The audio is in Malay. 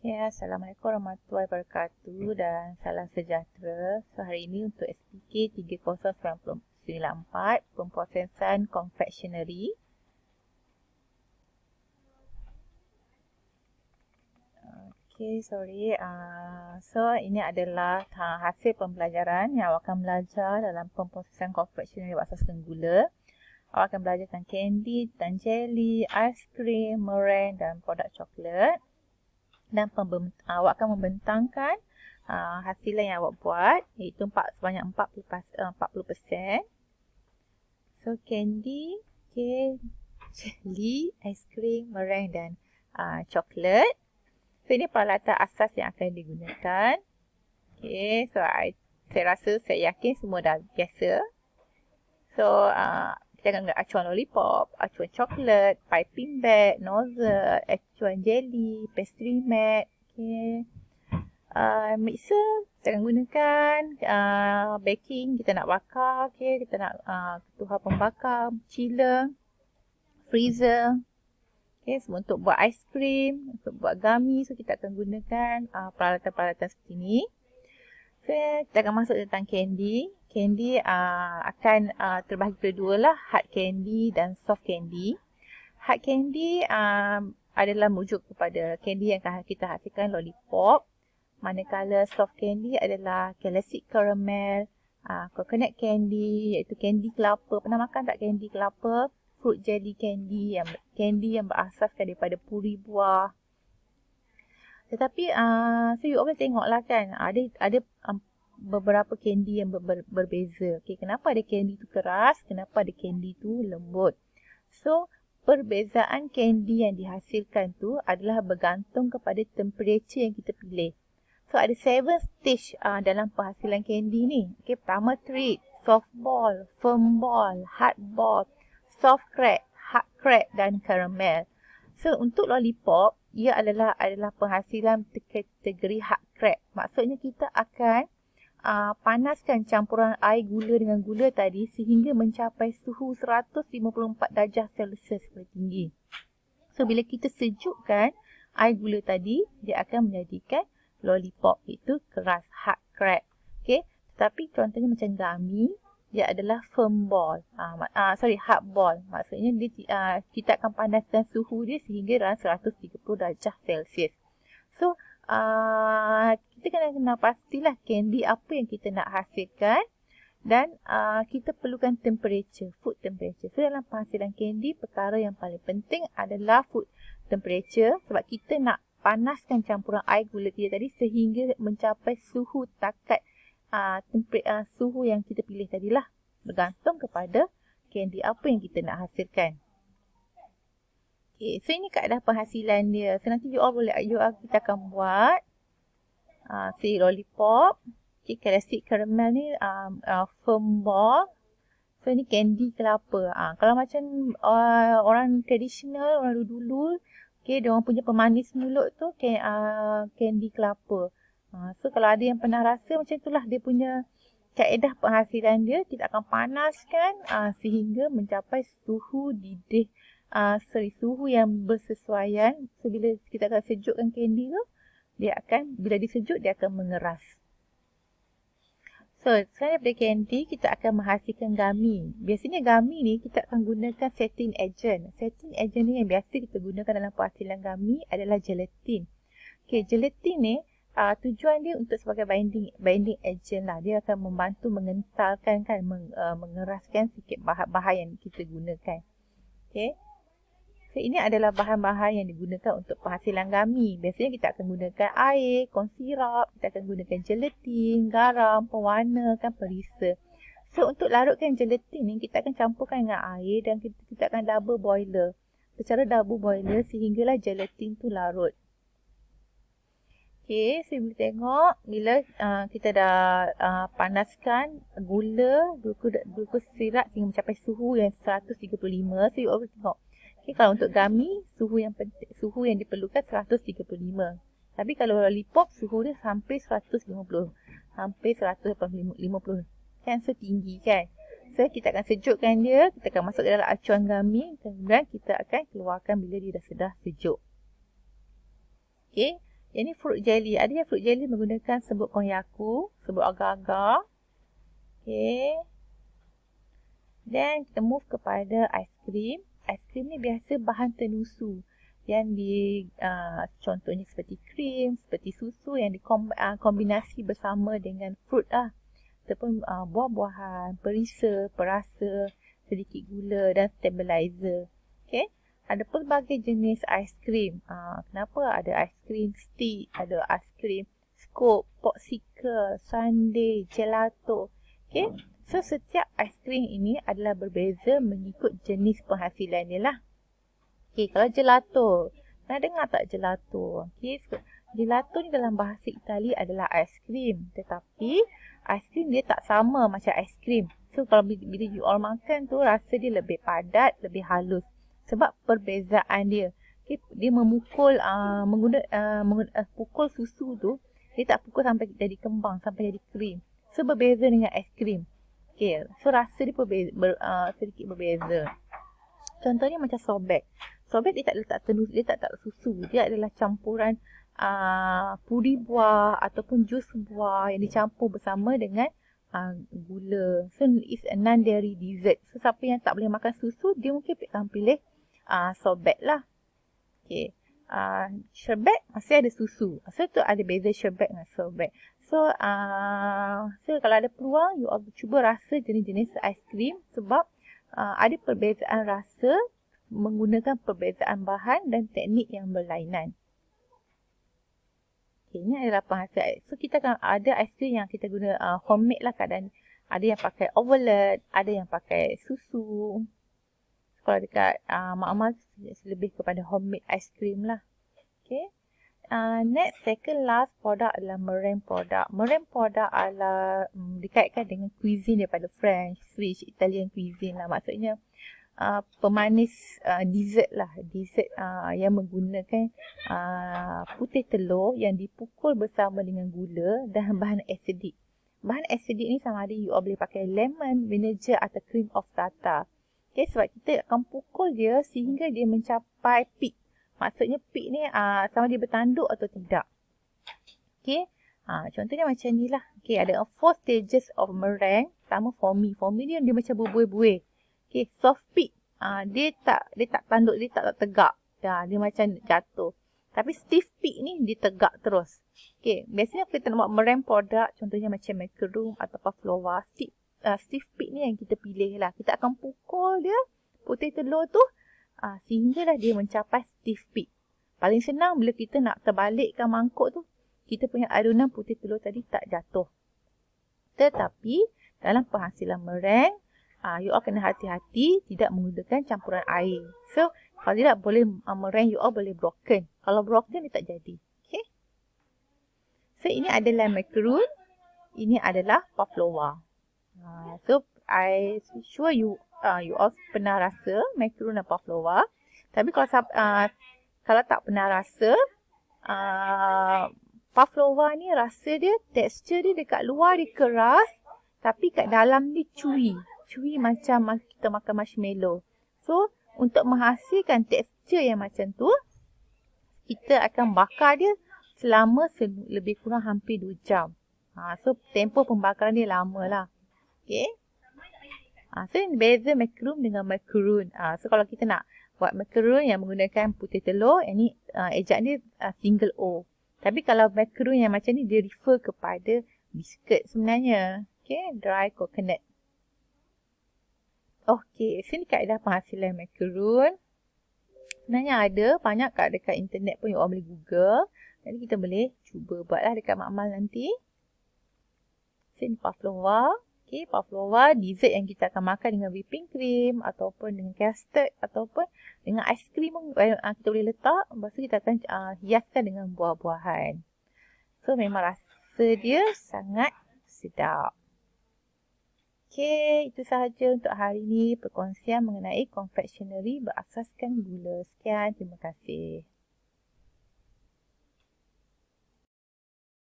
Ya, Assalamualaikum warahmatullahi wabarakatuh dan salam sejahtera. So, hari ini untuk SPK 30994, pemprosesan confectionery. Okay, sorry. So, ini adalah hasil pembelajaran yang awak akan belajar dalam pemprosesan confectionery berasaskan gula. Awak akan belajar tentang candy, tentang jelly, aiskrim, meringue dan produk coklat. Dan awak akan membentangkan hasilan yang awak buat, iaitu sebanyak 40%. So, candy, jelly, aiskrim, meringue dan coklat. So, ini peralatan asas yang akan digunakan. Okay, so saya rasa, saya yakin semua dah biasa. So, kita akan guna acuan lollipop, acuan coklat, piping bag, nozzle, acuan jelly, pastry mat, okay. Mixer, kita akan gunakan baking, kita nak bakar, okay. Kita nak ketuhar pembakar, chiller, freezer, okay. Semua untuk buat aiskrim, untuk buat gummy, so kita akan gunakan peralatan-peralatan seperti ini. So, kita akan masuk tentang candy. Candy akan terbahagi kepada dua lah, hard candy dan soft candy. Hard candy adalah merujuk kepada candy yang kita hasilkan lollipop. Manakala soft candy adalah classic caramel, coconut candy, iaitu candy kelapa. Pernah makan tak candy kelapa? Fruit jelly candy yang berasaskan daripada puri buah. Tetapi so you all boleh tengoklah kan, ada beberapa candy yang berbeza. Okay, kenapa ada candy tu keras, kenapa ada candy tu lembut. So, perbezaan candy yang dihasilkan tu adalah bergantung kepada temperature yang kita pilih. So, ada 7 stage dalam penghasilan candy ni. Okay, pertama treat, soft ball, firm ball, hard ball, soft crack, hard crack dan caramel. So, untuk lollipop, ia adalah penghasilan kategori hard crack. Maksudnya kita akan panaskan campuran air gula dengan gula tadi sehingga mencapai suhu 154 darjah Celsius paling tinggi. So, bila kita sejukkan air gula tadi, dia akan menjadikan lollipop, itu keras, hard crack. Okay? Tetapi contohnya macam gummy, dia adalah firm ball. Hard ball. Maksudnya kita akan panaskan suhu dia sehingga dalam 130 darjah Celsius. So, kita kena pastilah candy apa yang kita nak hasilkan dan kita perlukan temperature, food temperature. So, dalam penghasilan candy, perkara yang paling penting adalah food temperature sebab kita nak panaskan campuran air gula kita tadi sehingga mencapai suhu takat suhu yang kita pilih tadilah, bergantung kepada candy apa yang kita nak hasilkan. Okay, so ini keadaan penghasilan dia. So nanti kita akan buat si lollipop. Okay, classic caramel ni firm ball. So ini candy kelapa. Kalau macam orang tradisional, orang dulu-dulu, okay, dia orang punya pemanis mulut tu candy kelapa. So kalau ada yang pernah rasa macam itulah dia punya kaedah penghasilan dia. Kita akan panaskan sehingga mencapai suhu didih, suhu yang bersesuaian. So bila kita akan sejukkan candy tu, bila disejuk dia akan mengeras. So sekarang daripada candy kita akan menghasilkan gummy. Biasanya gummy ni kita akan gunakan setting agent. Setting agent ni yang biasa kita gunakan dalam penghasilan gummy adalah gelatin. Okay, gelatin ni tujuan dia untuk sebagai binding agent lah. Dia akan membantu mengentalkan mengeraskan sikit bahan-bahan yang kita gunakan. Okay. So, ini adalah bahan-bahan yang digunakan untuk penghasilan gummy. Biasanya kita akan gunakan air, corn syrup, kita akan gunakan gelatin, garam, pewarna, perisa. So, untuk larutkan gelatin ni, kita akan campurkan dengan air dan kita akan double boiler. Secara double boiler sehinggalah gelatin tu larut. Okay, so boleh tengok bila kita dah panaskan glucose syrup sehingga mencapai suhu yang 135. So, you boleh tengok. Okay, kalau untuk gummy, suhu yang diperlukan 135. Tapi kalau lollipop, suhu dia sampai 150. Sampai 150. Kan, so tinggi kan. So, kita akan sejukkan dia. Kita akan masuk ke dalam acuan gummy. Kemudian kita akan keluarkan bila dia dah sejuk. Okay. Ini fruit jelly. Ada yang fruit jelly menggunakan serbuk konyaku, serbuk agar-agar. Okay. Dan kita move kepada aiskrim. Aiskrim ni biasa bahan tenusu yang contohnya seperti krim, seperti susu yang dikombinasi bersama dengan fruit lah. Ataupun buah-buahan, perisa, perasa, sedikit gula dan stabilizer. Okay. Ada pelbagai jenis aiskrim. Kenapa? Ada aiskrim stick, ada aiskrim scoop, popsicle, sundae, gelato. Okay. So, setiap aiskrim ini adalah berbeza mengikut jenis penghasilan dia lah. Okay, kalau gelato. Pernah dengar tak gelato? Okay, gelato ni dalam bahasa Itali adalah aiskrim. Tetapi, aiskrim dia tak sama macam aiskrim. So, bila you all makan tu, rasa dia lebih padat, lebih halus. Sebab perbezaan dia. Okay, dia memukul, pukul susu tu, dia tak pukul sampai jadi kembang, sampai jadi krim. So, berbeza dengan aiskrim. Okay, so rasa dia sedikit berbeza. Contohnya macam sorbet. Sorbet dia tak letak tenus, dia tak letak susu. Dia adalah campuran puri buah ataupun jus buah yang dicampur bersama dengan gula. So it's a non-dairy dessert. So siapa yang tak boleh makan susu, dia mungkin akan pilih sorbet lah. Okay. Sherbet masih ada susu. So tu ada beza sherbet dengan sorbet. So kalau ada peluang, you all cuba rasa jenis-jenis aiskrim sebab ada perbezaan rasa menggunakan perbezaan bahan dan teknik yang berlainan. Okay, ini adalah penghasil. So kita akan ada aiskrim yang kita guna homemade lah keadaan. Ada yang pakai overload, ada yang pakai susu. Kalau dekat Mak lebih kepada homemade aiskrim lah. Okay. Next, second last product adalah meringue product. Meringue product adalah dikaitkan dengan cuisine daripada French, Swiss, Italian cuisine lah. Maksudnya pemanis dessert lah. Dessert yang menggunakan putih telur yang dipukul bersama dengan gula dan bahan acidic. Bahan acidic ni sama ada you all boleh pakai lemon, vinegar atau cream of tartar. Okay, sebab kita akan pukul dia sehingga dia mencapai peak. Maksudnya peak ni sama dia bertanduk atau tidak. Okay. Contohnya macam ni lah. Okay, ada 4 stages of meringue. Pertama foamy. Foamy ni dia macam berbuih-buih. Okay, soft peak. Dia tak tanduk, dia tak tegak. Dia macam jatuh. Tapi stiff peak ni dia tegak terus. Okay, biasanya kita nak buat meringue produk. Contohnya macam macaron atau pavlova. Stiff peak ni yang kita pilih lah. Kita akan pukul dia. Putih telur tu. Sehinggalah dia mencapai stiff peak. Paling senang bila kita nak terbalikkan mangkuk tu, kita punya adunan putih telur tadi tak jatuh. Tetapi dalam penghasilan meringue, you all kena hati-hati tidak menggunakan campuran air. So, kalau tidak boleh meringue you all boleh broken. Kalau broken dia tak jadi. Okay. So, ini adalah macaron. Ini adalah pavlova. So, I sure you all pernah rasa macaron dan pavlova. Tapi kalau tak pernah rasa, pavlova ni rasa dia, tekstur dia dekat luar dia keras, tapi kat dalam dia chewy. Chewy macam kita makan marshmallow. So, untuk menghasilkan tekstur yang macam tu, kita akan bakar dia selama lebih kurang hampir 2 jam. So, tempoh pembakaran dia lama lah. Okay. So, beza macaron dengan macaron. So, kalau kita nak buat macaron yang menggunakan putih telur, yang ni ejaan dia single O. Tapi kalau macaron yang macam ni, dia refer kepada biscuit sebenarnya. Okay, dry coconut. Okay, sini kaedah penghasilan macaron. Sebenarnya ada banyak dekat internet pun you all boleh Google. Jadi kita boleh cuba buatlah dekat Mak Mal nanti. Sini pavlova. Okay, pavlova dessert yang kita akan makan dengan whipping cream ataupun dengan custard ataupun dengan aiskrim pun kita boleh letak. Lepas tu kita akan hiaskan dengan buah-buahan. So memang rasa dia sangat sedap. Okay, itu sahaja untuk hari ini perkongsian mengenai confectionery berasaskan gula. Sekian, terima kasih.